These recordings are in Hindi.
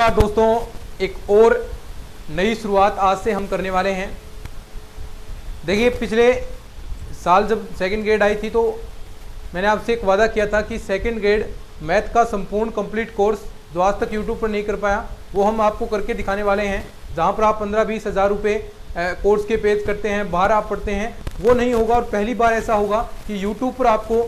नमस्कार दोस्तों, एक और नई शुरुआत आज से हम करने वाले हैं। देखिए, पिछले साल जब सेकंड ग्रेड आई थी तो मैंने आपसे एक वादा किया था कि सेकंड ग्रेड मैथ का संपूर्ण कंप्लीट कोर्स जो आज तक यूट्यूब पर नहीं कर पाया वो हम आपको करके दिखाने वाले हैं। जहां पर आप 15-20 हज़ार रुपये कोर्स के पेज करते हैं, बाहर आप पढ़ते हैं, वो नहीं होगा। और पहली बार ऐसा होगा कि यूट्यूब पर आपको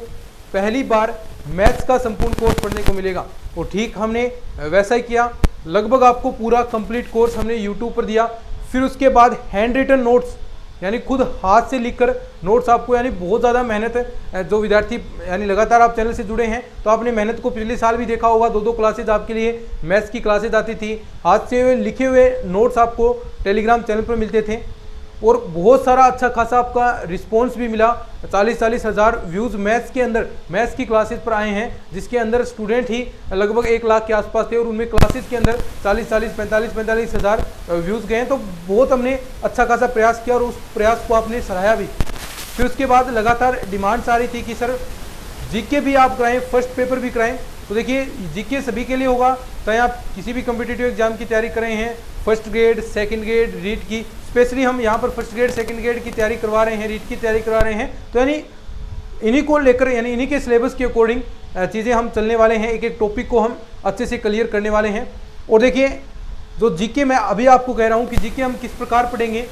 पहली बार मैथ्स का संपूर्ण कोर्स पढ़ने को मिलेगा। और ठीक हमने वैसा ही किया, लगभग आपको पूरा कंप्लीट कोर्स हमने यूट्यूब पर दिया। फिर उसके बाद हैंड रिटन नोट्स, यानी खुद हाथ से लिखकर नोट्स आपको, यानी बहुत ज़्यादा मेहनत है। जो विद्यार्थी यानी लगातार आप चैनल से जुड़े हैं तो आपने मेहनत को पिछले साल भी देखा होगा। 2-2 क्लासेज आपके लिए मैथ्स की क्लासेज आती थी, हाथ से लिखे हुए नोट्स आपको टेलीग्राम चैनल पर मिलते थे और बहुत सारा अच्छा खासा आपका रिस्पॉन्स भी मिला। 40-40 हज़ार व्यूज़ मैथ्स के अंदर, मैथ्स की क्लासेस पर आए हैं, जिसके अंदर स्टूडेंट ही लगभग 1 लाख के आसपास थे और उनमें क्लासेस के अंदर 40-40, 45-45 हज़ार व्यूज़ गए। तो बहुत हमने अच्छा खासा प्रयास किया और उस प्रयास को आपने सराहा भी। फिर उसके बाद लगातार डिमांड्स आ रही थी कि सर जीके भी आप कराएं, फर्स्ट पेपर भी कराएं। तो देखिए, जीके सभी के लिए होगा, चाहे आप किसी भी कॉम्पिटिटिव एग्जाम की तैयारी कर रहे हैं, first grade, second grade, REET की। स्पेशली हम यहाँ पर फर्स्ट ग्रेड, सेकंड ग्रेड की तैयारी करवा रहे हैं, रीट की तैयारी करवा रहे हैं। तो यानी इन्हीं को लेकर, यानी इन्हीं के सिलेबस के अकॉर्डिंग चीज़ें हम चलने वाले हैं। एक एक टॉपिक को हम अच्छे से क्लियर करने वाले हैं। और देखिए, जो जीके मैं अभी आपको कह रहा हूँ कि जीके हम किस प्रकार पढ़ेंगे,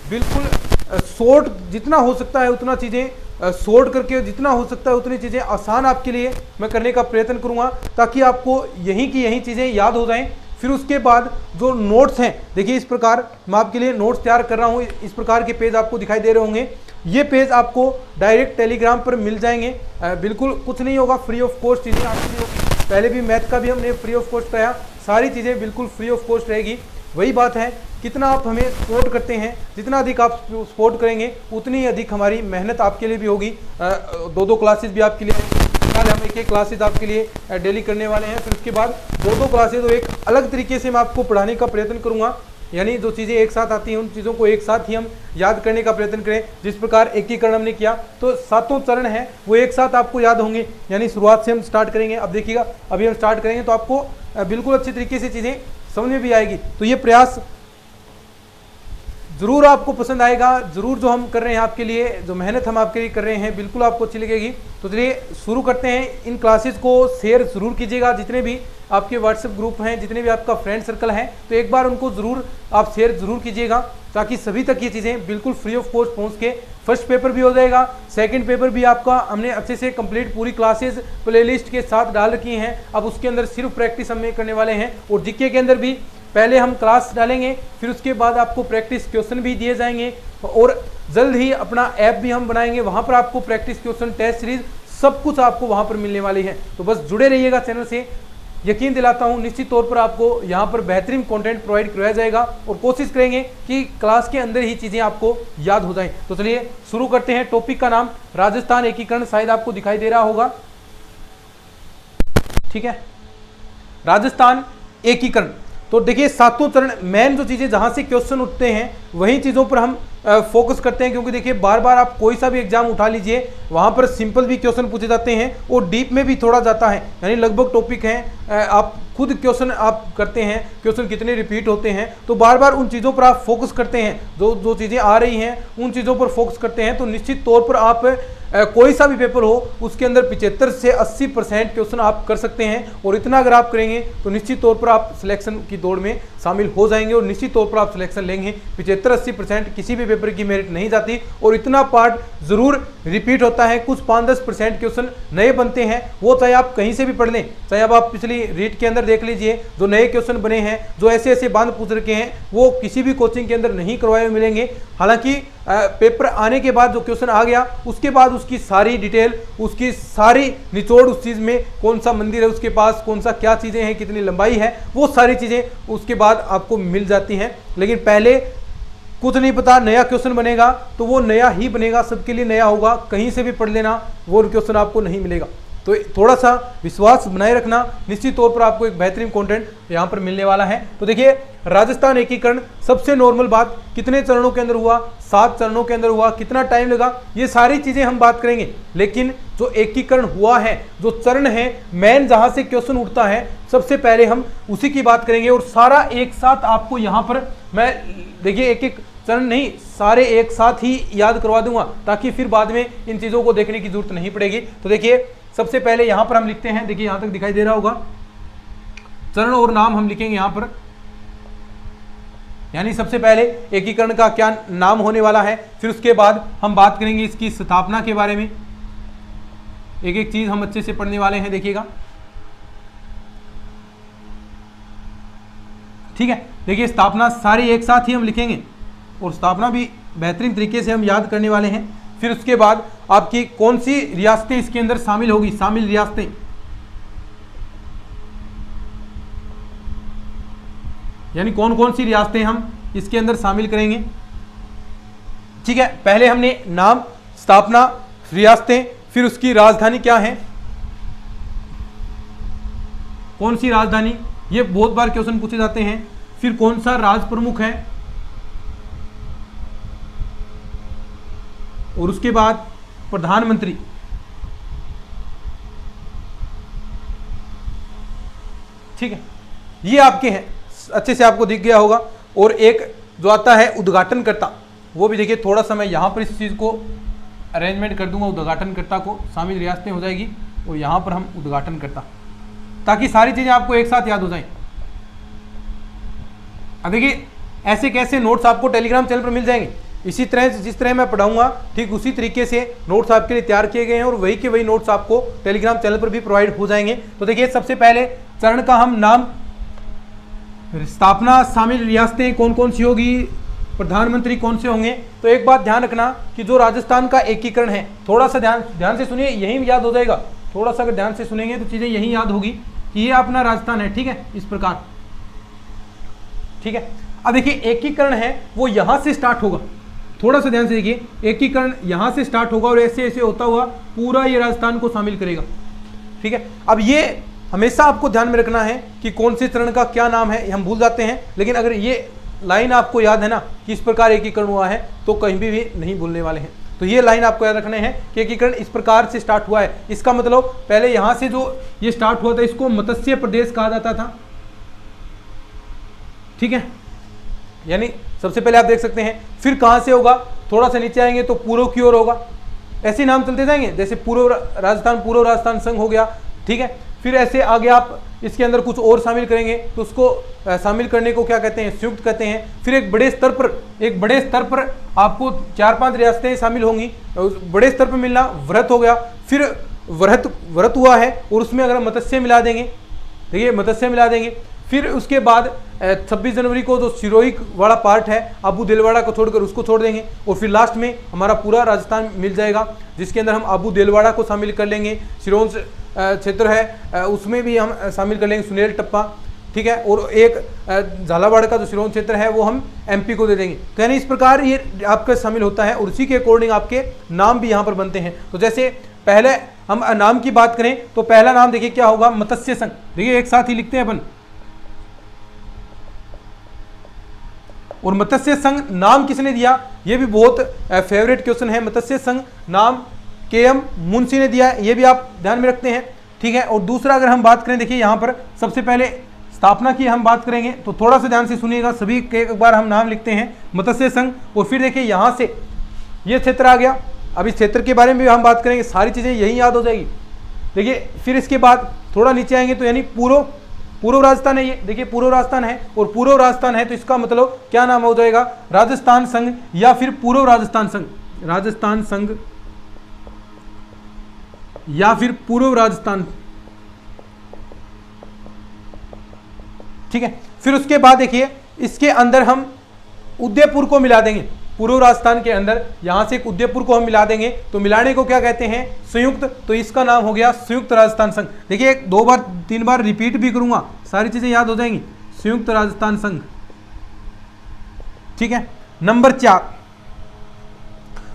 बिल्कुल शॉर्ट जितना हो सकता है उतना चीज़ें शॉर्ट करके, जितना हो सकता है उतनी चीज़ें आसान आपके लिए मैं करने का प्रयत्न करूँगा, ताकि आपको यहीं की यहीं चीज़ें याद हो जाएं। फिर उसके बाद जो नोट्स हैं, देखिए इस प्रकार मैं आपके लिए नोट्स तैयार कर रहा हूँ। इस प्रकार के पेज आपको दिखाई दे रहे होंगे। ये पेज आपको डायरेक्ट टेलीग्राम पर मिल जाएंगे। बिल्कुल कुछ नहीं होगा, फ्री ऑफ कॉस्ट चीज़ें आपके लिए। पहले भी मैथ का भी हमने फ्री ऑफ कॉस्ट कराया, सारी चीज़ें बिल्कुल फ्री ऑफ कॉस्ट रहेगी। वही बात है, कितना आप हमें सपोर्ट करते हैं, जितना अधिक आप सपोर्ट करेंगे उतनी ही अधिक हमारी मेहनत आपके लिए भी होगी। 2-2 क्लासेस भी आपके लिए, हम एक क्लासेज आपके लिए डेली करने वाले हैं। फिर उसके बाद 2-2 क्लासेज तो एक अलग तरीके से मैं आपको पढ़ाने का प्रयत्न करूंगा। यानी जो चीज़ें एक साथ आती हैं उन चीज़ों को एक साथ ही हम याद करने का प्रयत्न करें। जिस प्रकार एकीकरण हमने किया तो 7 चरण हैं वो एक साथ आपको याद होंगे। यानी शुरुआत से हम स्टार्ट करेंगे। अब देखिएगा, अभी हम स्टार्ट करेंगे तो आपको बिल्कुल अच्छी तरीके से चीज़ें समझ में भी आएगी। तो ये प्रयास ज़रूर आपको पसंद आएगा। ज़रूर जो हम कर रहे हैं आपके लिए, जो मेहनत हम आपके लिए कर रहे हैं, बिल्कुल आपको अच्छी लगेगी। तो चलिए शुरू करते हैं। इन क्लासेस को शेयर ज़रूर कीजिएगा, जितने भी आपके व्हाट्सएप ग्रुप हैं, जितने भी आपका फ्रेंड सर्कल है, तो एक बार उनको ज़रूर आप शेयर ज़रूर कीजिएगा, ताकि सभी तक ये चीज़ें बिल्कुल फ्री ऑफ कॉस्ट पहुँच के। फर्स्ट पेपर भी हो जाएगा, सेकंड पेपर भी आपका हमने अच्छे से कंप्लीट पूरी क्लासेस प्लेलिस्ट के साथ डाल रखी हैं। अब उसके अंदर सिर्फ प्रैक्टिस हम करने वाले हैं। और जीके के अंदर भी पहले हम क्लास डालेंगे, फिर उसके बाद आपको प्रैक्टिस क्वेश्चन भी दिए जाएंगे और जल्द ही अपना ऐप भी हम बनाएंगे। वहाँ पर आपको प्रैक्टिस क्वेश्चन, टेस्ट सीरीज सब कुछ आपको वहाँ पर मिलने वाली है। तो बस जुड़े रहिएगा चैनल से। यकीन दिलाता हूँ निश्चित तौर पर आपको यहाँ पर बेहतरीन कंटेंट प्रोवाइड करवाया जाएगा और कोशिश करेंगे कि क्लास के अंदर ही चीज़ें आपको याद हो जाएं। तो चलिए शुरू करते हैं। टॉपिक का नाम राजस्थान एकीकरण, शायद आपको दिखाई दे रहा होगा, ठीक है, राजस्थान एकीकरण। तो देखिए 7 चरण, मेन जो चीज़ें जहाँ से क्वेश्चन उठते हैं वही चीज़ों पर हम फोकस करते हैं। क्योंकि देखिए बार बार आप कोई सा भी एग्जाम उठा लीजिए, वहाँ पर सिंपल भी क्वेश्चन पूछे जाते हैं और डीप में भी थोड़ा जाता है। यानी लगभग टॉपिक हैं, आप खुद क्वेश्चन आप करते हैं, क्वेश्चन कितने रिपीट होते हैं, तो बार बार उन चीज़ों पर आप फोकस करते हैं। जो चीज़ें आ रही हैं उन चीज़ों पर फोकस करते हैं। तो निश्चित तौर पर आप कोई सा भी पेपर हो उसके अंदर 75 से 80% क्वेश्चन आप कर सकते हैं। और इतना अगर आप करेंगे तो निश्चित तौर पर आप सिलेक्शन की दौड़ में शामिल हो जाएंगे और निश्चित तौर पर आप सिलेक्शन लेंगे। 75-80% किसी भी पेपर की मेरिट नहीं जाती और इतना पार्ट ज़रूर रिपीट होता है। कुछ 5-10% क्वेश्चन नए बनते हैं, वो चाहे आप कहीं से भी पढ़ लें, चाहे अब आप पिछली रीट के अंदर देख लीजिए, जो नए क्वेश्चन बने हैं, जो ऐसे ऐसे बांध पूछ रखे हैं, वो किसी भी कोचिंग के अंदर नहीं करवाए हुए मिलेंगे। हालांकि पेपर आने के बाद जो क्वेश्चन आ गया उसके बाद उसकी सारी डिटेल, उसकी सारी निचोड़, उस चीज़ में कौन सा मंदिर है उसके पास, कौन सा क्या चीज़ें हैं, कितनी लंबाई है, वो सारी चीज़ें उसके बाद आपको मिल जाती हैं। लेकिन पहले कुछ नहीं पता, नया क्वेश्चन बनेगा तो वो नया ही बनेगा, सबके लिए नया होगा। कहीं से भी पढ़ लेना, वो क्वेश्चन आपको नहीं मिलेगा। तो थोड़ा सा विश्वास बनाए रखना, निश्चित तौर पर आपको एक बेहतरीन कंटेंट यहाँ पर मिलने वाला है। तो देखिए राजस्थान एकीकरण सबसे नॉर्मल बात, कितने चरणों के अंदर हुआ, 7 चरणों के अंदर हुआ, कितना टाइम लगा, ये सारी चीजें हम बात करेंगे। लेकिन जो एकीकरण हुआ है, जो चरण है, मेन जहां से क्वेश्चन उठता है, सबसे पहले हम उसी की बात करेंगे और सारा एक साथ आपको यहां पर मैं देखिए एक एक चरण नहीं, सारे एक साथ ही याद करवा दूंगा, ताकि फिर बाद में इन चीजों को देखने की जरूरत नहीं पड़ेगी। तो देखिए सबसे पहले यहां पर हम लिखते हैं, देखिए यहां तक दिखाई दे रहा होगा, चरण और नाम हम लिखेंगे यहां पर, यानी सबसे पहले एकीकरण का क्या नाम होने वाला है, फिर उसके बाद हम बात करेंगे इसकी स्थापना के बारे में। एक एक चीज हम अच्छे से पढ़ने वाले हैं, देखिएगा, ठीक है। देखिए स्थापना सारी एक साथ ही हम लिखेंगे और स्थापना भी बेहतरीन तरीके से हम याद करने वाले हैं। फिर उसके बाद आपकी कौन सी रियासतें इसके अंदर शामिल होगी, शामिल रियासतें, यानी कौन कौन सी रियासतें हम इसके अंदर शामिल करेंगे, ठीक है। पहले हमने नाम, स्थापना, रियासतें, फिर उसकी राजधानी क्या है, कौन सी राजधानी, ये बहुत बार क्वेश्चन पूछे जाते हैं। फिर कौन सा राज प्रमुख है, और उसके बाद प्रधानमंत्री, ठीक है। ये आपके हैं, अच्छे से आपको दिख गया होगा। और एक जो आता है उद्घाटनकर्ता, वो भी देखिए थोड़ा सा मैं यहां पर इस चीज को अरेंजमेंट कर दूंगा, उद्घाटनकर्ता को शामिल रियासतें हो जाएगी और यहां पर हम उद्घाटनकर्ता, ताकि सारी चीजें आपको एक साथ याद हो जाएं। अब देखिए ऐसे कैसे नोट्स आपको टेलीग्राम चैनल पर मिल जाएंगे, इसी तरह जिस तरह मैं पढ़ाऊंगा ठीक उसी तरीके से नोट्स आपके लिए तैयार किए गए हैं और वही के वही नोट्स आपको टेलीग्राम चैनल पर भी प्रोवाइड हो जाएंगे। तो देखिए सबसे पहले चरण का हम नाम, स्थापना, शामिल रियासतें कौन कौन सी होगी, प्रधानमंत्री कौन से होंगे। तो एक बात ध्यान रखना कि जो राजस्थान का एकीकरण है, थोड़ा सा ध्यान से सुनिए, यही याद हो जाएगा। थोड़ा सा अगर ध्यान से सुनेंगे तो चीजें यही याद होगी कि ये अपना राजस्थान है, ठीक है, इस प्रकार, ठीक है। अब देखिए एकीकरण है वो यहां से स्टार्ट होगा, थोड़ा सा ध्यान से देखिए, एकीकरण यहां से स्टार्ट होगा और ऐसे ऐसे होता हुआ पूरा ये राजस्थान को शामिल करेगा, ठीक है। अब ये हमेशा आपको ध्यान में रखना है कि कौन से चरण का क्या नाम है, हम भूल जाते हैं, लेकिन अगर ये लाइन आपको याद है ना कि इस प्रकार एकीकरण हुआ है, तो कहीं भी नहीं भूलने वाले हैं। तो ये लाइन आपको याद रखने हैं कि एकीकरण इस प्रकार से स्टार्ट हुआ है। इसका मतलब पहले यहां से जो ये स्टार्ट हुआ था, इसको मत्स्य प्रदेश कहा जाता था, ठीक है, यानी सबसे पहले आप देख सकते हैं। फिर कहां से होगा, थोड़ा सा नीचे आएंगे तो पूर्व की ओर होगा, ऐसे नाम चलते जाएंगे, जैसे पूर्व राजस्थान संघ हो गया, ठीक है। फिर ऐसे आगे आप इसके अंदर कुछ और शामिल करेंगे तो उसको शामिल करने को क्या कहते हैं, संयुक्त कहते हैं। फिर एक बड़े स्तर पर आपको 4-5 रियासतें शामिल होंगी, बड़े स्तर पर मिलना व्रत हो गया। फिर व्रत हुआ है और उसमें अगर मत्स्य मिला देंगे, देखिए मत्स्य मिला देंगे। फिर उसके बाद 26 जनवरी को जो सिरोही वाला पार्ट है, अबू देलवाड़ा को छोड़कर उसको छोड़ देंगे और फिर लास्ट में हमारा पूरा राजस्थान मिल जाएगा, जिसके अंदर हम अबू देलवाड़ा को शामिल कर लेंगे। सिरोंज क्षेत्र है उसमें भी हम शामिल कर लेंगे, सुनेल टप्पा, ठीक है। और एक झालावाड़ का जो सिरोंज क्षेत्र है वो हम एमपी को दे देंगे। तो यानी इस प्रकार ये आपका शामिल होता है और उसी के अकॉर्डिंग आपके नाम भी यहाँ पर बनते हैं। तो जैसे पहले हम नाम की बात करें तो पहला नाम देखिए क्या होगा, मत्स्य संघ, देखिए एक साथ ही लिखते हैं अपन। और मत्स्य संघ नाम किसने दिया, ये भी बहुत फेवरेट क्वेश्चन है। मत्स्य संघ नाम KM मुंशी ने दिया, ये भी आप ध्यान में रखते हैं, ठीक है। और दूसरा अगर हम बात करें, देखिए यहाँ पर सबसे पहले स्थापना की हम बात करेंगे तो थोड़ा सा ध्यान से सुनिएगा, सभी के एक बार हम नाम लिखते हैं, मत्स्य संघ। और फिर देखिए यहाँ से ये क्षेत्र आ गया, अब इस क्षेत्र के बारे में भी हम बात करेंगे, सारी चीजें यही याद हो जाएगी। देखिए फिर इसके बाद थोड़ा नीचे आएंगे तो यानी पूर्व राजस्थान है, ये देखिए पूर्व राजस्थान है, और पूर्व राजस्थान है तो इसका मतलब क्या नाम हो जाएगा, राजस्थान संघ या फिर पूर्व राजस्थान संघ, राजस्थान संघ या फिर पूर्व राजस्थान, ठीक है। फिर उसके बाद देखिए इसके अंदर हम उदयपुर को मिला देंगे, पूर्व राजस्थान के अंदर यहां से एक उदयपुर को हम मिला देंगे, तो मिलाने को क्या कहते हैं, संयुक्त। तो इसका नाम हो गया संयुक्त राजस्थान संघ। देखिए 2 बार 3 बार रिपीट भी करूंगा, सारी चीजें याद हो जाएंगी, संयुक्त राजस्थान संघ, ठीक है। नंबर 4,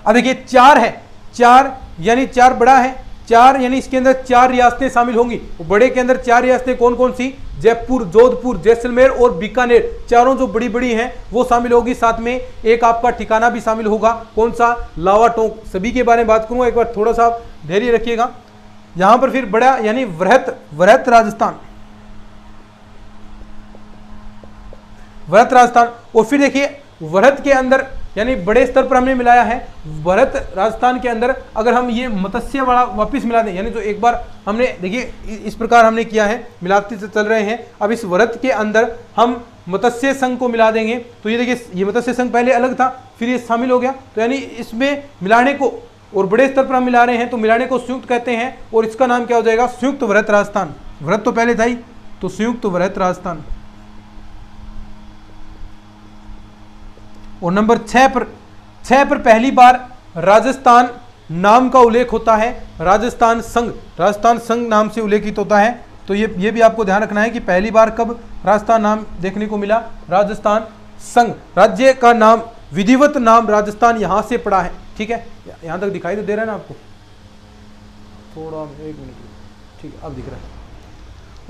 अब देखिए 4 है, 4 यानी 4 बड़ा है, 4 यानी इसके अंदर 4 रियासतें शामिल होंगी। बड़े के अंदर 4 रियासतें कौन कौन सी? जयपुर, जोधपुर, जैसलमेर और बीकानेर, चारों जो बड़ी बड़ी हैं वो शामिल होगी। साथ में एक आपका ठिकाना भी शामिल होगा, कौन सा? लावाटोंग। सभी के बारे में बात करूंगा, एक बार थोड़ा सा धैर्य रखिएगा। यहां पर फिर बड़ा यानी वृहत राजस्थान, वृहत राजस्थान। और फिर देखिए वृहत के अंदर यानी बड़े स्तर पर हमने मिलाया है। वृहत राजस्थान के अंदर अगर हम ये मत्स्य वाला वापस मिला दें, यानी जो एक बार हमने देखिए इस प्रकार हमने किया है, मिलाते से चल रहे हैं। अब इस वृहत के अंदर हम मत्स्य संघ को मिला देंगे तो ये देखिए ये मत्स्य संघ पहले अलग था, फिर ये शामिल हो गया। तो यानी इसमें मिलाने को और बड़े स्तर पर हम मिला रहे हैं तो मिलाने को संयुक्त कहते हैं और इसका नाम क्या हो जाएगा? संयुक्त वृहत राजस्थान। वृहत तो पहले था ही, तो संयुक्त वृहत राजस्थान। और नंबर 6 पर पहली बार राजस्थान नाम का उल्लेख होता है। राजस्थान संघ नाम से उल्लेखित होता है। तो ये भी आपको ध्यान रखना है कि पहली बार कब राजस्थान नाम देखने को मिला? राजस्थान संघ। राज्य का नाम, विधिवत नाम राजस्थान यहां से पड़ा है। ठीक है, यहां तक दिखाई तो दे रहा है ना आपको? थोड़ा 1 मिनट, ठीक है अब दिख रहा है।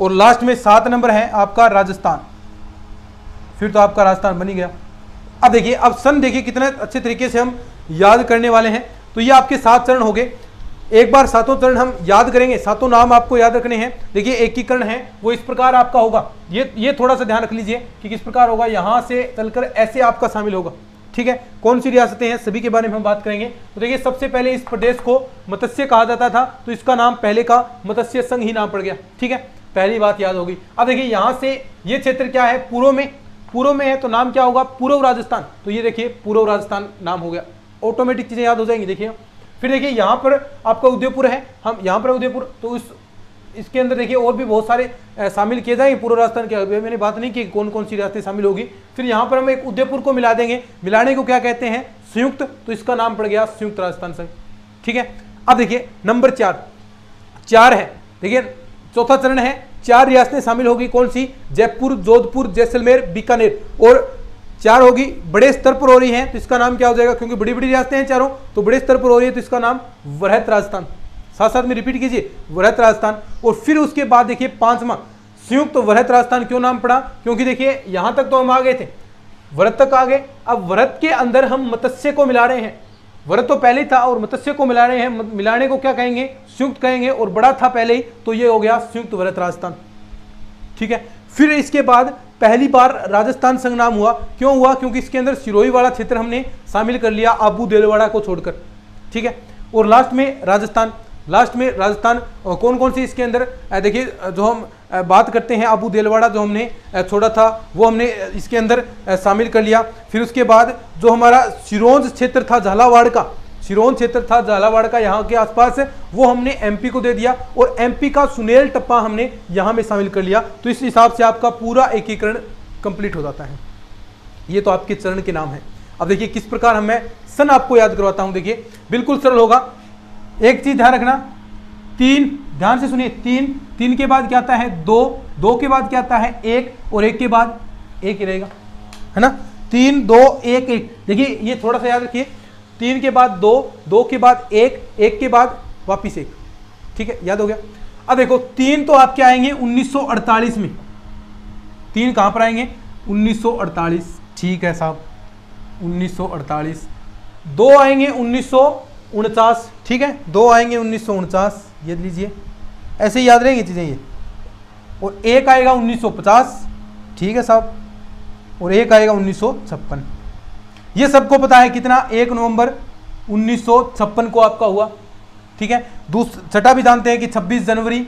और लास्ट में 7 नंबर है आपका राजस्थान। फिर तो आपका राजस्थान बन ही गया। अब देखिए, अब सन देखिए कितने अच्छे तरीके से हम याद करने वाले हैं। तो ये आपके 7 चरण हो गए। एक बार 7 चरण हम याद करेंगे, 7 नाम आपको याद रखने हैं। देखिए एकीकरण है वो इस प्रकार आपका होगा। ये थोड़ा सा ध्यान रख लीजिए कि किस प्रकार होगा। यहां से चलकर ऐसे आपका शामिल होगा। ठीक है, कौन सी रियासतें हैं सभी के बारे में हम बात करेंगे। तो देखिए सबसे पहले इस प्रदेश को मत्स्य कहा जाता था, तो इसका नाम पहले का मत्स्य संघ ही नाम पड़ गया। ठीक है, पहली बात याद होगी। अब देखिए यहां से ये क्षेत्र क्या है? पूर्व में है, तो नाम क्या होगा? पूर्व राजस्थान। तो ये देखिए पूर्व राजस्थान नाम हो गया। ऑटोमेटिक चीजें याद हो जाएंगी। देखिए फिर देखिए यहाँ पर आपका उदयपुर है, हम यहाँ पर उदयपुर, तो इसके अंदर देखिए और भी बहुत सारे शामिल किए जाएंगे पूर्व राजस्थान के। मैंने बात नहीं की कौन कौन सी रियासतें शामिल होगी। फिर यहाँ पर हम एक उदयपुर को मिला देंगे। मिलाने को क्या कहते हैं? संयुक्त। तो इसका नाम पड़ गया संयुक्त राजस्थान संघ। ठीक है, अब देखिए नंबर 4 है। देखिए चौथा चरण है, 4 रियासतें शामिल होगी। कौन सी? जयपुर, जोधपुर, जैसलमेर, बीकानेर। और 4 होगी, बड़े स्तर पर हो रही हैं, तो इसका नाम क्या हो जाएगा? क्योंकि बड़ी बड़ी रियासतें हैं चारों, तो बड़े स्तर पर हो रही है, तो इसका नाम वृहत राजस्थान। साथ साथ में रिपीट कीजिए, वृहत राजस्थान। और फिर उसके बाद देखिए 5वां संयुक्त वृहत राजस्थान। क्यों नाम पड़ा? क्योंकि देखिए यहां तक तो हम आ गए थे, वृहत तक आ गए। अब वृहत के अंदर हम मत्स्य को मिला रहे हैं। वृहत तो पहले था और मत्स्य को मिला रहे हैं। मिलाने को क्या कहेंगे? संयुक्त कहेंगे। और बड़ा था पहले ही, तो ये हो गया संयुक्त वृहत राजस्थान। ठीक है, फिर इसके बाद पहली बार राजस्थान संघ नाम हुआ। क्यों हुआ? क्योंकि इसके अंदर सिरोही वाला क्षेत्र हमने शामिल कर लिया, आबू देलवाड़ा को छोड़कर। ठीक है, और लास्ट में राजस्थान। कौन कौन सी इसके अंदर देखिए जो हम बात करते हैं, आबू देलवाड़ा जो हमने छोड़ा था वो हमने इसके अंदर शामिल कर लिया। फिर उसके बाद जो हमारा सिरोंज क्षेत्र था झालावाड़ का, यहाँ के आसपास, वो हमने एमपी को दे दिया। और एमपी का सुनेल टप्पा हमने यहाँ में शामिल कर लिया। तो इस हिसाब से आपका पूरा एकीकरण कंप्लीट हो जाता है। ये तो आपके चरण के नाम है। अब देखिए किस प्रकार मैं सन आपको याद करवाता हूं। देखिए बिल्कुल सरल होगा। एक चीज ध्यान रखना, 3, ध्यान से सुनिए, 3 के बाद क्या आता है? 2 के बाद क्या आता है? 1, और 1 के बाद 1 ही रहेगा, है ना? 3, 2, 1, 1। देखिए ये थोड़ा सा याद रखिए, 3 के बाद 2 के बाद 1 के बाद वापिस 1। ठीक है, याद हो गया। अब देखो 3 तो आपके आएंगे 1948 में। 3 कहां पर आएंगे? 1948। ठीक है साहब, 1948। 2 आएंगे 1949। ठीक है, 2 आएंगे 1949, ये लीजिए, ऐसे ही याद रहेंगी चीजें ये। और 1 आएगा 1950। ठीक है साहब, और 1 आएगा 1956। ये सबको पता है कितना? 1 नवंबर 1956 को आपका हुआ। ठीक है, छठा भी जानते हैं कि 26 जनवरी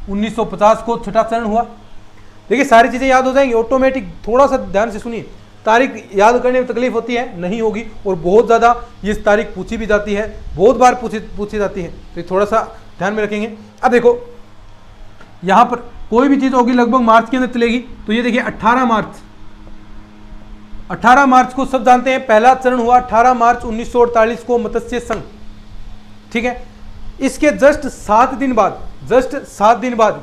1950 को छठा चरण हुआ। देखिए सारी चीजें याद हो जाएंगी ऑटोमेटिक। थोड़ा सा ध्यान से सुनिए, तारीख याद करने में तकलीफ होती है, नहीं होगी। और बहुत ज़्यादा ये तारीख पूछी भी जाती है, बहुत बार पूछी जाती है, तो थोड़ा सा ध्यान में रखेंगे। अब देखो यहाँ पर कोई भी चीज़ होगी लगभग मार्च के अंदर चलेगी। तो ये देखिए 18 मार्च को सब जानते हैं पहला चरण हुआ। 18 मार्च 1948 को मत्स्य संघ। ठीक है, इसके जस्ट 7 दिन बाद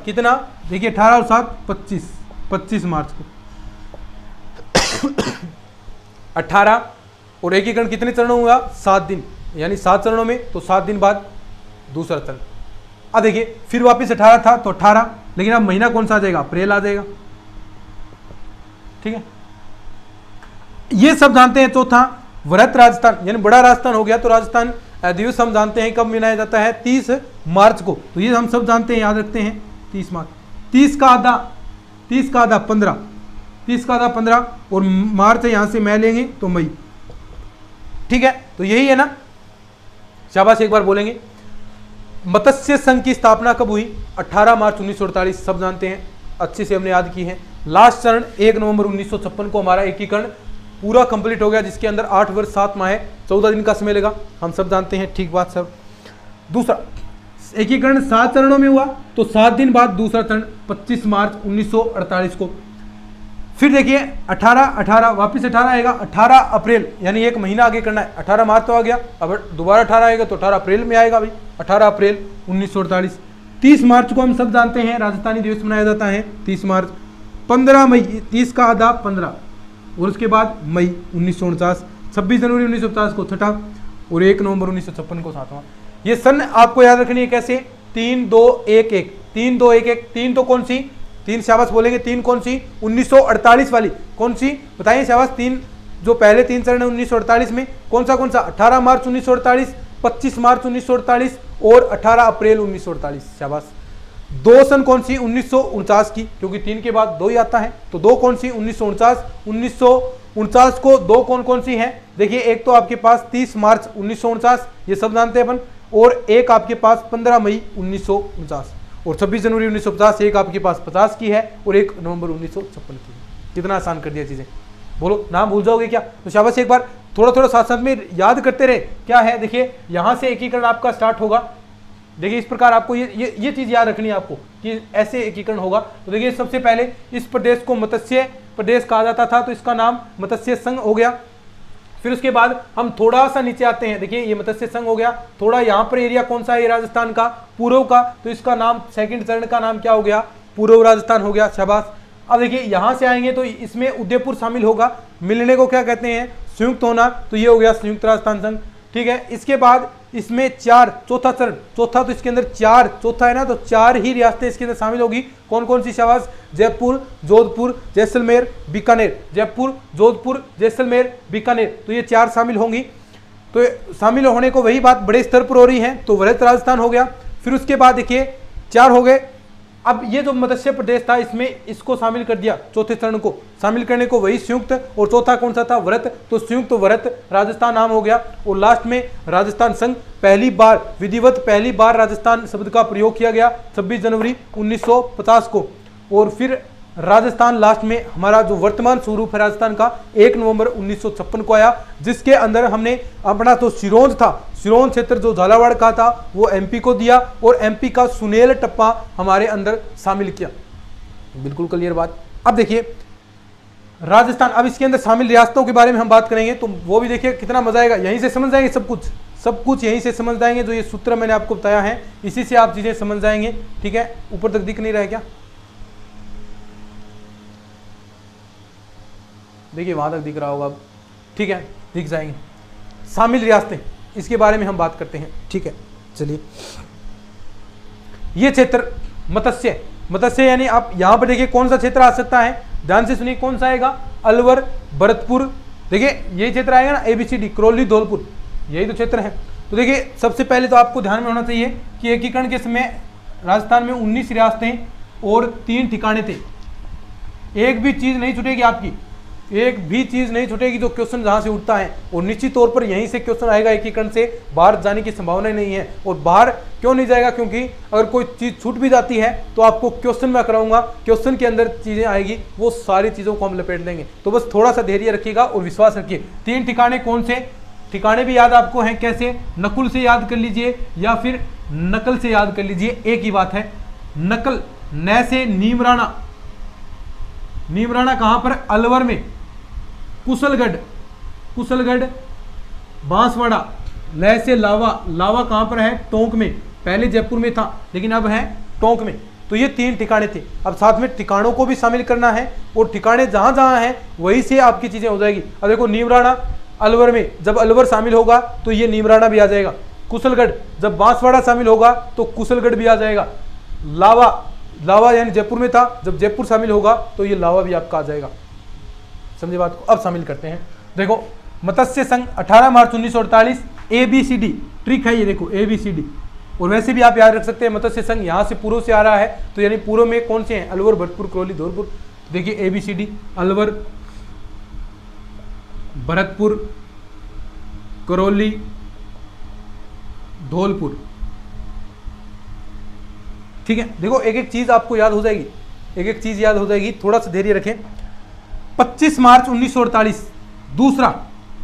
कितना? देखिए 18 और 7 25 मार्च को 18 और एकीकरण कितने चरणों हुआ? 7 दिन, यानी 7 चरणों में, तो 7 दिन बाद दूसरा चरण। अब देखिए फिर वापस 18 था तो 18, लेकिन अब महीना कौन सा आ जाएगा, अप्रैल आ जाएगा। ठीक है, ये सब जानते हैं। चौथा वृहत राजस्थान यानी बड़ा राजस्थान हो गया, तो राजस्थान दिवस हम जानते हैं कब मनाया जाता है, 30 मार्च को। तो ये हम सब जानते हैं, याद रखते हैं 30 मार्च। 30 का आधा 15, 30 का आधा 15, और मार्च यहाँ से मैं लेंगे तो मई। ठीक है, तो यही है ना, शाबाश, एक बार बोलेंगे। मत्स्य संघ की स्थापना कब हुई, 18 मार्च 1948, सब जानते हैं, अच्छे से हमने याद की है। लास्ट चरण 1 नवंबर 1956 को हमारा एकीकरण पूरा कंप्लीट हो गया, जिसके अंदर 8 वर्ष 7 माह 14 दिन का समय लगा, हम सब जानते हैं। ठीक बात सर। दूसरा एकीकरण 7 चरणों में हुआ, तो 7 दिन बाद दूसरा चरण 25 मार्च 1948 को। फिर देखिए 18 वापिस 18 आएगा, 18 अप्रैल यानी एक महीना आगे करना है। 18 मार्च तो आ गया, अब दोबारा 18 आएगा तो 18 अप्रैल में आएगा भाई, 18 अप्रैल 1948। 30 मार्च को हम सब जानते हैं राजस्थानी दिवस मनाया जाता है, 30 मार्च। 15 मई, 30 का आधा 15, और उसके बाद मई 1949, 26 जनवरी 1950 को छठा, और 1 नवंबर 1956 को सातवां। ये सन आपको याद रखनी है कैसे, 3 2 1 1, 3 2 1 1। 3 तो कौन सी, 3 शाबाश बोलेंगे, 3 कौन सी, 1948 वाली कौन सी बताइए शाबाश। 3 जो पहले 3 चरण है 1948 में, कौन सा 18 मार्च 1948, 25 मार्च 1948 और 18 अप्रैल 1948, शाबाश। 2 सन कौन सी, 1949 की, क्योंकि 3 के बाद 2 ही आता है, तो 2 कौन सी, 1949 को 2 कौन सी है, देखिए एक तो आपके पास 30 मार्च 1949, ये सब जानते हैं अपन, और एक आपके पास 15 मई 1949, और 26 जनवरी 1950, एक आपके पास 50 की है, और 1 नवंबर 1956 की है। कितना आसान कर दिया चीजें, बोलो नाम भूल जाओगे क्या, तो शाबाश, एक बार थोड़ा थोड़ा साथ साथ में याद करते रहे। क्या है, देखिए यहां से एकीकरण आपका स्टार्ट होगा। देखिए इस प्रकार आपको ये चीज याद रखनी है आपको कि ऐसे एकीकरण होगा। तो देखिए सबसे पहले इस प्रदेश को मत्स्य प्रदेश कहा जाता था, तो इसका नाम मत्स्य संघ हो गया। फिर उसके बाद हम थोड़ा सा नीचे आते हैं, देखिए ये मत्स्य संघ हो गया, थोड़ा यहाँ पर एरिया कौन सा है, राजस्थान का पूर्व का, तो इसका नाम सेकंड चरण का नाम क्या हो गया, पूर्व राजस्थान हो गया, शाबाश। अब देखिए यहाँ से आएंगे तो इसमें उदयपुर शामिल होगा, मिलने को क्या कहते हैं, संयुक्त होना, तो ये हो गया संयुक्त राजस्थान संघ। ठीक है, इसके बाद इसमें 4 चौथा चरण, चौथा तो इसके अंदर 4 चौथा है ना, तो 4 ही रियासतें इसके अंदर शामिल होगी। कौन कौन सी शाबाश, जयपुर, जोधपुर, जैसलमेर, बीकानेर, जयपुर, जोधपुर, जैसलमेर, बीकानेर, तो ये 4 शामिल होंगी। तो शामिल होने को वही बात बड़े स्तर पर हो रही है, तो वृहत राजस्थान हो गया। फिर उसके बाद देखिए 4 हो गए। अब ये जो मत्स्य प्रदेश था इसमें इसको शामिल कर दिया, चौथे चरण को शामिल करने को वही संयुक्त, और चौथा कौन सा था, व्रत, तो संयुक्त व्रत राजस्थान नाम हो गया। और लास्ट में राजस्थान संघ, पहली बार विधिवत पहली बार राजस्थान शब्द का प्रयोग किया गया 26 जनवरी 1950 को। और फिर राजस्थान लास्ट में हमारा जो वर्तमान स्वरूप है राजस्थान का 1 नवंबर 1956 को आया, जिसके अंदर हमने अपना तो सिरोंज था, सिरोंज क्षेत्र जो झालावाड़ का था वो एमपी को दिया, और एमपी का सुनेल टप्पा हमारे अंदर शामिल किया। बिल्कुल क्लियर बात। अब देखिए राजस्थान, अब इसके अंदर शामिल रियासतों के बारे में हम बात करेंगे, तो वो भी देखिए कितना मजा आएगा, यहीं से समझ जाएंगे सब कुछ यहीं से समझ जाएंगे। जो ये सूत्र मैंने आपको बताया है इसी से आप चीजें समझ जाएंगे। ठीक है, ऊपर तक दिख नहीं रहा है क्या, देखिए वहां तक दिख रहा होगा अब, ठीक है, दिख जाएंगे। शामिल रियासतें, इसके बारे में हम बात करते हैं। ठीक है, चलिए ये क्षेत्र मत्स्य यानी आप यहां पर देखिए कौन सा क्षेत्र आ सकता है, ध्यान से सुनिए, कौन सा आएगा, अलवर, भरतपुर, देखिए यही क्षेत्र आएगा ना, ABCD, करौली, धौलपुर, यही तो क्षेत्र है। तो देखिए सबसे पहले तो आपको ध्यान में होना चाहिए कि एकीकरण के समय राजस्थान में 19 रियासतें और 3 ठिकाने थे। एक भी चीज नहीं छूटेगी आपकी, एक भी चीज नहीं छूटेगी जो क्वेश्चन जहां से उठता है, और निश्चित तौर पर यहीं से क्वेश्चन आएगा। एकीकरण से बाहर जाने की संभावना नहीं है, और बाहर क्यों नहीं जाएगा, क्योंकि अगर कोई चीज छूट भी जाती है तो आपको क्वेश्चन में कराऊंगा, क्वेश्चन के अंदर चीजें आएगी, वो सारी चीजों को हम लपेट लेंगे। तो बस थोड़ा सा धैर्य रखिएगा और विश्वास रखिए। 3 ठिकाने कौन से, ठिकाने भी याद आपको हैं, कैसे, नकुल से याद कर लीजिए या फिर नकल से याद कर लीजिए, एक ही बात है। नकल, न से नीमराणा, नीमराणा कहां पर, अलवर में, कुशलगढ़, बांसवाड़ा, लय से लावा, लावा कहां पर है, टोंक में, पहले जयपुर में था लेकिन अब है टोंक में। तो ये 3 ठिकाने थे। अब साथ में ठिकानों को भी शामिल करना है, और ठिकाने जहां जहां हैं वहीं से आपकी चीजें हो जाएगी। अब देखो नीमराणा अलवर में, जब अलवर शामिल होगा तो ये नीमराणा भी आ जाएगा। कुशलगढ़, जब बांसवाड़ा शामिल होगा तो कुशलगढ़ भी आ जाएगा। लावा, लावा यानी जयपुर में था, जब जयपुर शामिल होगा तो ये लावा भी आपका आ जाएगा। समझे बात को? अब शामिल करते हैं। देखो मत्स्य संघ 18 मार्च 1948, ABCD ट्रिक है ये, देखो ABCD। और वैसे भी आप याद रख सकते हैं मत्स्य संघ यहाँ से पूर्व से आ रहा है, तो यानी पूर्व में कौन से हैं? अलवर, भरतपुर, करौली, धौलपुर। देखिए ABCD, अलवर, भरतपुर, करौली, धौलपुर। ठीक है, देखो एक एक चीज आपको याद हो जाएगी, एक एक चीज याद हो जाएगी, थोड़ा सा धैर्य रखें। 25 मार्च 1948 दूसरा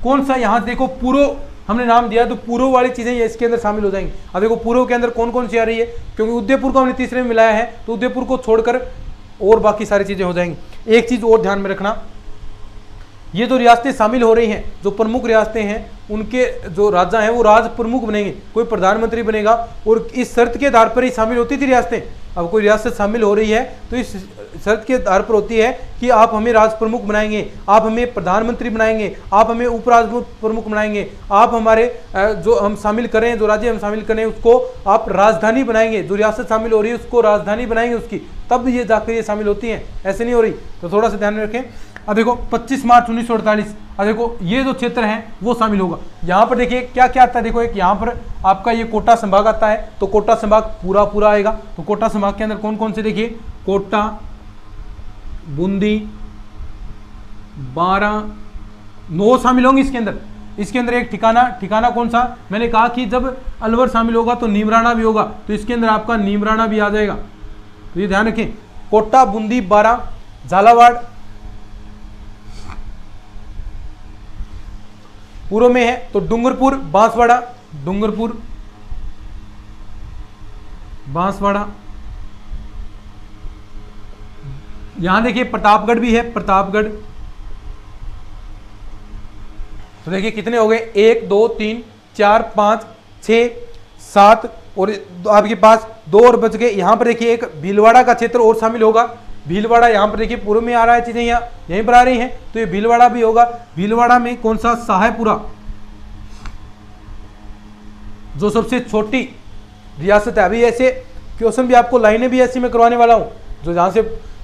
कौन सा? यहां देखो पूर्व हमने नाम दिया, तो पूर्व वाली चीजें ये इसके अंदर शामिल हो जाएंगी। अब देखो पूर्व के अंदर कौन कौन सी आ रही है, क्योंकि उदयपुर को हमने तीसरे में मिलाया है, तो उदयपुर को छोड़कर और बाकी सारी चीजें हो जाएंगी। एक चीज और ध्यान में रखना, ये जो रियासतें शामिल हो रही हैं, जो प्रमुख रियासतें हैं, उनके जो राजा हैं वो राज प्रमुख बनेंगे, कोई प्रधानमंत्री बनेगा, और इस शर्त के आधार पर ही शामिल होती थी रियासतें। अब कोई रियासत शामिल हो रही है तो इस शर्त के आधार पर होती है कि आप हमें राज प्रमुख बनाएंगे, आप हमें प्रधानमंत्री बनाएंगे, आप हमें उपराज प्रमुख बनाएंगे, आप हमारे जो हम शामिल करें, जो राज्य हम शामिल करें उसको आप राजधानी बनाएंगे, जो रियासत शामिल हो रही है उसको राजधानी बनाएंगे उसकी, तब ये जाकर ये शामिल होती हैं, ऐसे नहीं हो रही। तो थोड़ा सा ध्यान में रखें। अब देखो 25 मार्च 1948, अब देखो ये जो क्षेत्र है वो शामिल होगा। यहाँ पर देखिए क्या क्या आता है, देखो एक यहाँ पर आपका ये कोटा संभाग आता है, तो कोटा संभाग पूरा पूरा आएगा। तो कोटा संभाग के अंदर कौन कौन से, देखिए कोटा, बूंदी, 12, 9 शामिल होंगे इसके अंदर। इसके अंदर एक ठिकाना, ठिकाना कौन सा? मैंने कहा कि जब अलवर शामिल होगा तो नीमराना भी होगा, तो इसके अंदर आपका नीमराना भी आ जाएगा। तो ये ध्यान रखें, कोटा, बूंदी, 12, झालावाड़ पूर्व में है, तो डूंगरपुर, बांसवाड़ा, डूंगरपुर, बांसवाड़ा। यहां देखिए प्रतापगढ़ भी है, प्रतापगढ़। तो देखिए कितने हो गए, 1 2 3 4 5 6 7, और आपके पास 2 और बच गए। यहां पर देखिए एक भीलवाड़ा का क्षेत्र और शामिल होगा। भीलवाड़ा यहाँ पर देखिए पूर्व में आ रहा है, चीजें यहाँ यहीं पर आ रही हैं, तो ये भीलवाड़ा भी होगा। भीलवाड़ा में कौन सा? सहायपुरा, जो सबसे छोटी रियासत है। अभी ऐसे क्वेश्चन भी आपको लाइनें भी ऐसी मैं करवाने वाला हूँ, जो जहाँ से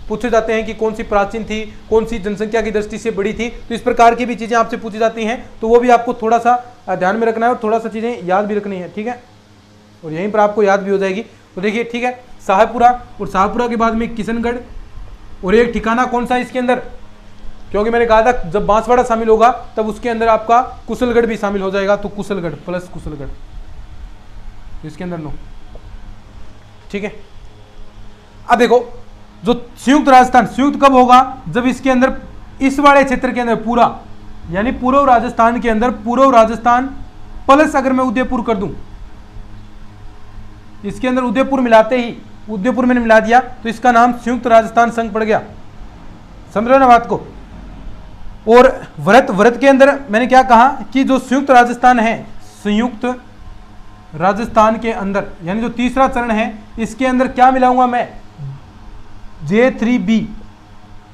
पूछे जाते हैं कि कौन सी प्राचीन थी, कौन सी जनसंख्या की दृष्टि से बड़ी थी, तो इस प्रकार की भी चीजें आपसे पूछी जाती हैं, तो वो भी आपको थोड़ा सा ध्यान में रखना है और थोड़ा सा चीजें याद भी रखनी है। ठीक है, और यहीं पर आपको याद भी हो जाएगी। तो देखिए ठीक है, सहायपुरा, और सहायपुरा के बाद में किशनगढ़, और एक ठिकाना कौन सा इसके अंदर, क्योंकि मैंने कहा था जब बांसवाड़ा शामिल होगा तब उसके अंदर आपका कुशलगढ़ भी शामिल हो जाएगा, तो कुशलगढ़ प्लस कुशलगढ़, इसके अंदर 9। ठीक है, अब देखो जो संयुक्त राजस्थान, संयुक्त कब होगा? जब इसके अंदर इस वाले क्षेत्र के अंदर पूरा, यानी पूर्व राजस्थान के अंदर, पूर्व राजस्थान प्लस अगर मैं उदयपुर कर दूं, इसके अंदर उदयपुर मिलाते ही, उदयपुर मैंने मिला दिया, तो इसका नाम संयुक्त राजस्थान संघ पड़ गया। समझ रहे हो ना बात को? और व्रत के अंदर मैंने क्या कहा कि जो संयुक्त राजस्थान है, संयुक्त राजस्थान के अंदर यानी जो तीसरा चरण है, इसके अंदर क्या मिलाऊंगा मैं? J3B।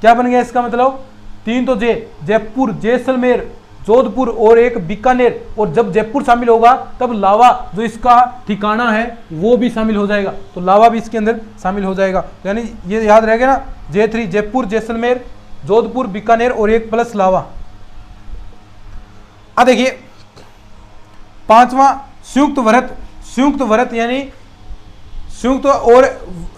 क्या बन गया इसका मतलब? 3 तो जयपुर, जैसलमेर, जोधपुर और एक बीकानेर, और जब जयपुर शामिल होगा तब लावा जो इसका ठिकाना है वो भी शामिल हो जाएगा, तो लावा भी इसके अंदर शामिल हो जाएगा। यानी ये याद रहेगा ना, J3 जयपुर, जैसलमेर, जोधपुर, बीकानेर और एक प्लस लावा। अब देखिए 5वां संयुक्त व्रत यानी संयुक्त, और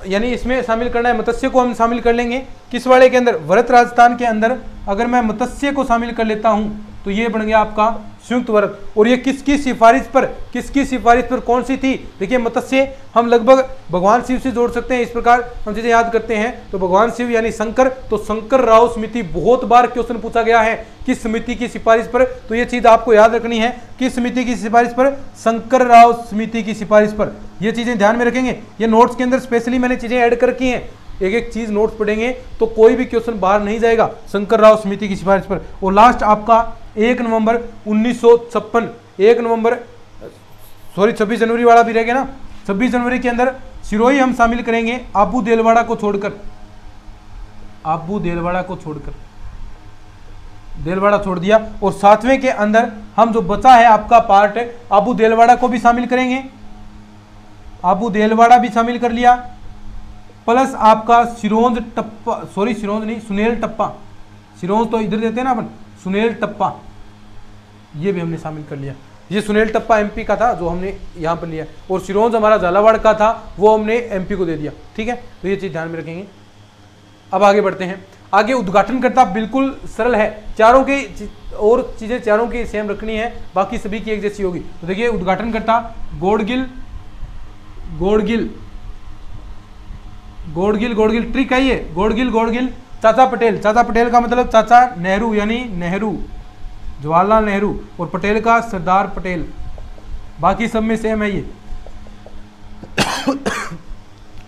यानी इसमें शामिल करना है मत्स्य को, हम शामिल कर लेंगे किस वाले के अंदर? व्रत राजस्थान के अंदर अगर मैं मत्स्य को शामिल कर लेता हूं तो ये बन गया आपका संयुक्त व्रत। और ये किसकी सिफारिश पर कौन सी थी? देखिए मत्स्य हम लगभग भगवान शिव से जोड़ सकते हैं, इस प्रकार हम चीजें याद करते हैं। तो भगवान शिव यानी शंकर, तो शंकर राव समिति, बहुत बार क्वेश्चन पूछा गया है किस समिति की सिफारिश पर, तो ये चीज आपको याद रखनी है, किस समिति की सिफारिश पर? शंकर राव समिति की सिफारिश पर। ये चीजें ध्यान में रखेंगे, ये नोट्स के अंदर स्पेशली मैंने चीजें ऐड कर रखी हैं, एक एक चीज नोट्स पढ़ेंगे तो कोई भी क्वेश्चन बाहर नहीं जाएगा, शंकर राव समिति की सिफारिश पर। और लास्ट आपका 1 नवंबर 1956, 26 जनवरी वाला भी रहेगा ना, 26 जनवरी के अंदर सिरोही हम शामिल करेंगे, आबू देलवाड़ा को छोड़कर, देलवाड़ा छोड़ दिया। और 7वें के अंदर हम जो बचा है आपका पार्ट आबू देलवाड़ा को भी शामिल करेंगे, आबू देलवाड़ा भी शामिल कर लिया, प्लस आपका सिरोंज टप्पा, सॉरी सिरोंज नहीं, सुनेल टप्पा, सिरोंज तो इधर देते हैं ना अपन, सुनेल टप्पा ये भी हमने शामिल कर लिया। ये सुनेल टप्पा एमपी का था जो हमने यहाँ पर लिया, और सिरोंज हमारा झालावाड़ का था वो हमने एमपी को दे दिया। ठीक है, तो ये चीज़ ध्यान में रखेंगे। अब आगे बढ़ते हैं। आगे उद्घाटनकर्ता बिल्कुल सरल है, चारों की और चीज़ें चारों की सेम रखनी है, बाकी सभी की एक जैसी होगी। तो देखिए उद्घाटनकर्ता गोडगिल, गोडगिल गोडगिल गोडगिल ट्रिक है ये, गोडगिल गोडगिल। चाचा पटेल, चाचा पटेल का मतलब चाचा नेहरू यानी नेहरू, जवाहरलाल नेहरू, और पटेल का सरदार पटेल, बाकी सब में सेम है ये।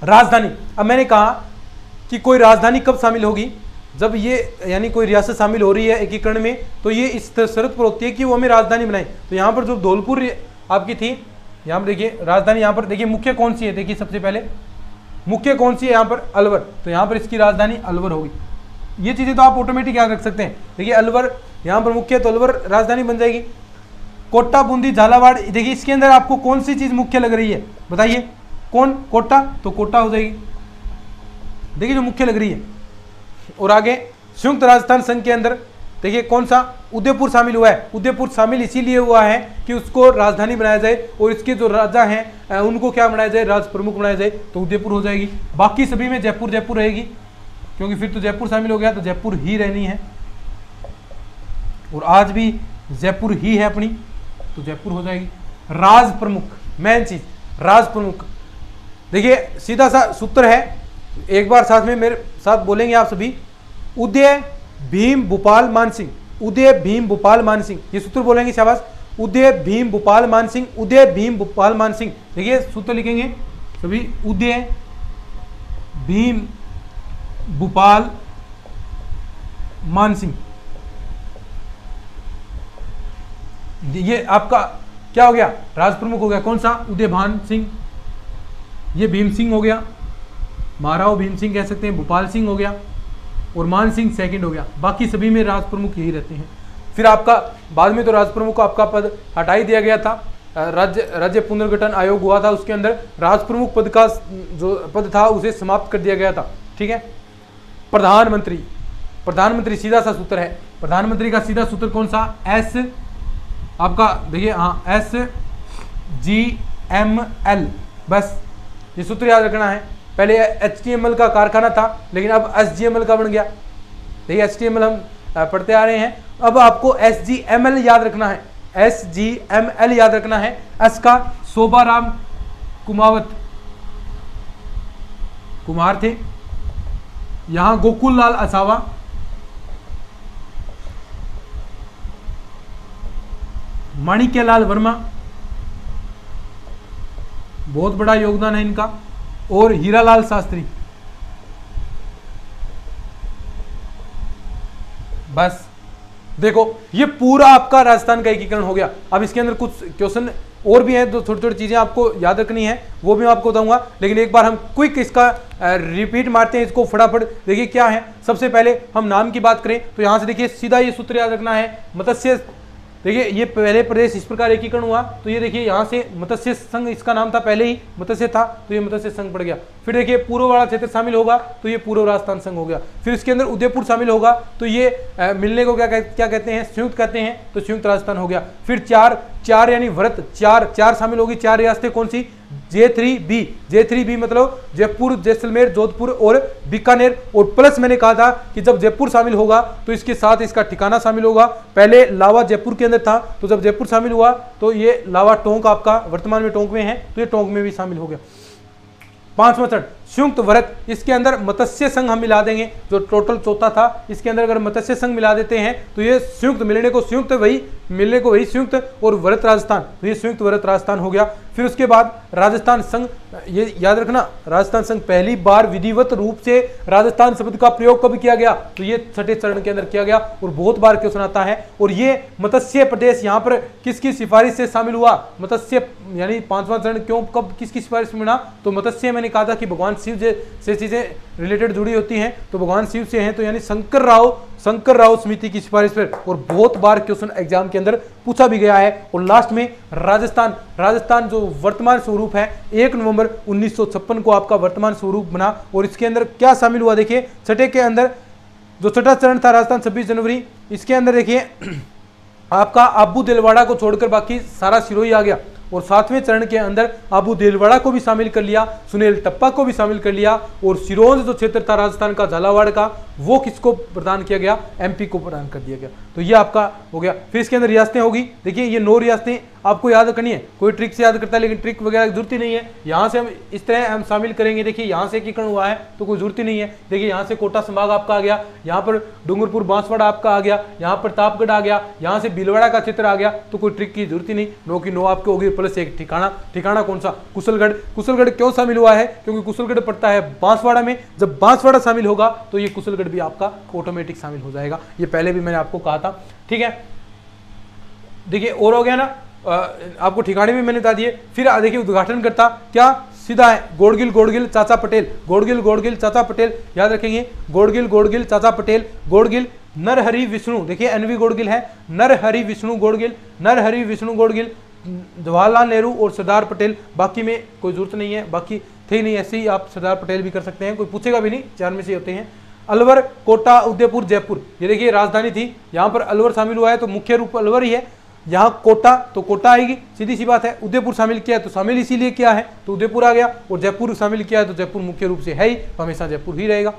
राजधानी, अब मैंने कहा कि कोई राजधानी कब शामिल होगी, जब ये यानी कोई रियासत शामिल हो रही है एकीकरण में, तो ये इस शर्त पर होती है कि वो हमें राजधानी बनाए। तो यहाँ पर जो धौलपुर आपकी थी, यहाँ पर देखिए राजधानी, यहाँ पर देखिए मुख्य कौन सी है, देखिए सबसे पहले मुख्य कौन सी है यहाँ पर, अलवर, तो यहाँ पर इसकी राजधानी अलवर होगी। ये चीज़ें तो आप ऑटोमेटिक याद रख सकते हैं। देखिए अलवर यहाँ पर मुख्य, तो अलवर राजधानी बन जाएगी। कोटा, बूंदी, झालावाड़, देखिए इसके अंदर आपको कौन सी चीज़ मुख्य लग रही है बताइए, कौन, कोटा, तो कोटा हो जाएगी, देखिए जो मुख्य लग रही है। और आगे संयुक्त राजस्थान संघ के अंदर देखिए कौन सा, उदयपुर शामिल हुआ है। उदयपुर शामिल इसीलिए हुआ है कि उसको राजधानी बनाया जाए, और इसके जो राजा हैं उनको क्या बनाया जाए, राज प्रमुख बनाया जाए, तो उदयपुर हो जाएगी। बाकी सभी में जयपुर जयपुर रहेगी, क्योंकि फिर तो जयपुर शामिल हो गया तो जयपुर ही रहनी है, और आज भी जयपुर ही है अपनी, तो जयपुर हो जाएगी। राज प्रमुख, मेन चीज राज प्रमुख, देखिए सीधा सा सूत्र है, एक बार साथ में मेरे साथ बोलेंगे आप सभी, उदय भीम भोपाल मानसिंह, उदय भीम भोपाल मानसिंह, ये सूत्र बोलेंगे, शाबाश, उदय भीम भोपाल मानसिंह, उदय भीम भोपाल मानसिंह। देखिए सूत्र लिखेंगे सभी, उदय भीम भोपाल मानसिंह। ये आपका क्या हो गया, राज प्रमुख हो गया, कौन सा, उदय भान सिंह, ये भीम सिंह हो गया, महाराव भीम सिंह कह सकते हैं, भोपाल सिंह हो गया, और मान सिंह सेकंड हो गया। बाकी सभी में राज प्रमुख यही रहते हैं। फिर आपका बाद में तो राज प्रमुख को आपका पद हटा ही दिया गया था, राज्य पुनर्गठन आयोग हुआ था, उसके अंदर राज प्रमुख पद का जो पद था उसे समाप्त कर दिया गया था। ठीक है, प्रधानमंत्री, प्रधानमंत्री सीधा सा सूत्र है, प्रधानमंत्री का सीधा सूत्र कौन सा, एस आपका देखिए, हाँ SGML, बस ये सूत्र याद रखना है। पहले HTML का कारखाना था, लेकिन अब SGML का बन गया। देखिए HTML हम पढ़ते आ रहे हैं, अब आपको SGML याद रखना है, SGML याद रखना है। एस का शोभाराम कुमावत कुमार थे, यहां गोकुल लाल असावा, माणिक्यलाल वर्मा, बहुत बड़ा योगदान है इनका, और हीरालाल शास्त्री। बस देखो ये पूरा आपका राजस्थान का एकीकरण हो गया। अब इसके अंदर कुछ क्वेश्चन और भी हैं, तो छोटी छोटी चीजें आपको याद रखनी है, वो भी मैं आपको बताऊंगा, लेकिन एक बार हम क्विक इसका रिपीट मारते हैं इसको फटाफट। देखिए क्या है, सबसे पहले हम नाम की बात करें तो यहां से देखिए सीधा ये सूत्र याद रखना है, मत्स्य, देखिए ये पहले प्रदेश इस प्रकार एकीकरण हुआ, तो ये देखिए यहाँ से मत्स्य संघ इसका नाम था, पहले ही मत्स्य था तो ये मत्स्य संघ पड़ गया। फिर देखिए पूर्व वाला क्षेत्र शामिल होगा तो ये पूर्व राजस्थान संघ हो गया। फिर इसके अंदर उदयपुर शामिल होगा तो ये मिलने को क्या कहते हैं, संयुक्त कहते हैं, तो संयुक्त राजस्थान हो गया। फिर चार यानी व्रत, चार शामिल होगी, 4 रियासतें कौन सी, J3B मतलब जयपुर, जैसलमेर, जोधपुर और बीकानेर। और प्लस मैंने कहा था कि जब जयपुर शामिल होगा तो इसके साथ इसका ठिकाना शामिल होगा। पहले लावा जयपुर के अंदर था, तो जब जयपुर शामिल हुआ तो ये लावा टोंक आपका वर्तमान में टोंक में है, तो ये टोंक में भी शामिल हो गया। 5वां चरण संयुक्त व्रत, इसके अंदर मत्स्य संघ हम मिला देंगे, जो टोटल चौथा था, इसके अंदर अगर मत्स्य संघ मिला देते हैं तो ये संयुक्त, मिलने को संयुक्त वही, मिलने को वही संयुक्त, और व्रत राजस्थान, तो ये संयुक्त व्रत राजस्थान हो गया। फिर उसके बाद राजस्थान संघ, ये याद रखना, राजस्थान संघ पहली बार विधिवत रूप से राजस्थान शब्द का प्रयोग कब किया गया, तो ये 6ठे चरण के अंदर किया गया, और बहुत बार क्वेश्चन आता है। और ये मत्स्य प्रदेश यहाँ पर किसकी सिफारिश से शामिल हुआ, मत्स्य यानी 5वां चरण क्यों, कब, किसकी सिफारिश में मिला, तो मत्स्य मैंने कहा था कि भगवान शिव से चीजें रिलेटेड जुड़ी होती हैं, तो भगवान शिव से हैं, तो यानी शंकर राव शंकर राव समिति की सिफारिश पर, और बहुत बार क्वेश्चन एग्जाम के अंदर पूछा भी गया है। और लास्ट में राजस्थान जो वर्तमान स्वरूप है 1 नवंबर 1956 को आपका वर्तमान स्वरूप बना। और इसके अंदर क्या शामिल हुआ देखिए, छठे के अंदर जो छठा चरण था राजस्थान 26 जनवरी, इसके अंदर देखिए आपका आबू देलवाड़ा को छोड़कर बाकी सारा सिरोही आ गया। और 7वें चरण के अंदर आबू देलवाड़ा को भी शामिल कर लिया, सुनील टप्पा को भी शामिल कर लिया। और सिरोंज जो क्षेत्र था राजस्थान का झालावाड़ का, वो किसको प्रदान किया गया, एमपी को प्रदान कर दिया गया। तो ये आपका हो गया। फिर इसके अंदर रियासतें होगी, देखिए ये 9 रियासतें आपको याद करनी है। कोई ट्रिक से याद करता है, लेकिन ट्रिक वगैरह की जरूरत ही नहीं है। यहाँ से हम इस तरह हम शामिल करेंगे, देखिए यहाँ से एकीकरण हुआ है तो कोई जरूरत ही नहीं है। देखिए यहाँ से कोटा संभाग आपका आ गया, यहाँ पर डूंगरपुर बांसवाड़ा आपका आ गया, यहाँ पर प्रतापगढ़ आ गया, यहाँ से भीलवाड़ा का क्षेत्र आ गया, तो कोई ट्रिक की जरूरत ही नहीं। 9 की 9 आपके होगी, प्लस एक ठिकाना कौन सा, कुशलगढ़ क्यों शामिल हुआ है, क्योंकि कुशलगढ़ पड़ता है बांसवाड़ा में। जब बांसवाड़ा शामिल होगा तो ये कुशलगढ़ भी आपका ऑटोमेटिक शामिल हो जाएगा। ये पहले भी मैंने आपको कहा था, ठीक है। देखिए और हो गया ना, आपको ठिकाने भी मैंने बता दिए। फिर देखिए उद्घाटन करता क्या सीधा है, गोडगिल चाचा पटेल, गोडगिल चाचा पटेल, याद रखेंगे, गोडगिल चाचा पटेल। गोडगिल नरहरि विष्णु, देखिए एनवी गोडगिल है, नरहरि विष्णु गोडगिल, जवाहरलाल नेहरू और सरदार पटेल। बाकी में कोई जरूरत नहीं है, बाकी थे नहीं, ऐसे ही आप सरदार पटेल भी कर सकते हैं, कोई पूछेगा भी नहीं, 4 में से होते हैं। अलवर, कोटा, उदयपुर, जयपुर, ये देखिए राजधानी थी, यहाँ पर अलवर शामिल हुआ है तो मुख्य रूप अलवर ही है। यहाँ कोटा तो कोटा आएगी, सीधी सी बात है। उदयपुर शामिल किया है तो शामिल इसीलिए किया है तो उदयपुर आ गया, और जयपुर शामिल किया है तो जयपुर मुख्य रूप से है ही, तो हमेशा जयपुर ही रहेगा।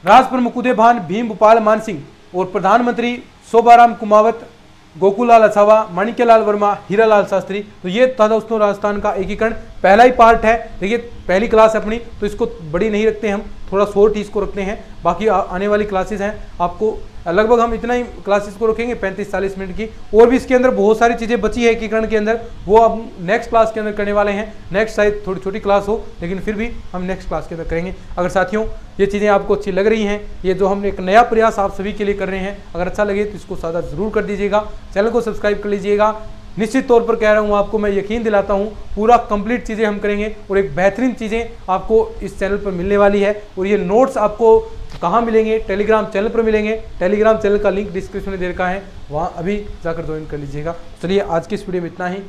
राज प्रमुख उदय भान भीम भोपाल मान सिंह, और प्रधानमंत्री शोभाराम कुमावत, गोकुललाल अछावा, माणिक्यलाल वर्मा, हीरालाल शास्त्री। तो ये था दोस्तों राजस्थान का एकीकरण, पहला ही पार्ट है। देखिए पहली क्लास अपनी, तो इसको बड़ी नहीं रखते हम, थोड़ा शॉर्ट ही इसको रखते हैं। बाकी आने वाली क्लासेस हैं आपको लगभग हम इतना ही क्लासेस को रखेंगे 35-40 मिनट की। और भी इसके अंदर बहुत सारी चीज़ें बची है एकीकरण के अंदर, वो अब नेक्स्ट क्लास के अंदर करने वाले हैं। नेक्स्ट शायद थोड़ी छोटी क्लास हो, लेकिन फिर भी हम नेक्स्ट क्लास के अंदर करेंगे। अगर साथियों ये चीज़ें आपको अच्छी लग रही हैं, ये जो हम एक नया प्रयास आप सभी के लिए कर रहे हैं, अगर अच्छा लगे तो इसको साझा जरूर कर दीजिएगा, चैनल को सब्सक्राइब कर लीजिएगा। निश्चित तौर पर कह रहा हूँ आपको, मैं यकीन दिलाता हूँ पूरा कंप्लीट चीज़ें हम करेंगे, और एक बेहतरीन चीज़ें आपको इस चैनल पर मिलने वाली है। और ये नोट्स आपको कहाँ मिलेंगे, टेलीग्राम चैनल पर मिलेंगे। टेलीग्राम चैनल का लिंक डिस्क्रिप्शन में दे रखा है, वहाँ अभी जाकर ज्वाइन कर लीजिएगा। चलिए आज की इस वीडियो में इतना ही,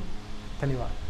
धन्यवाद।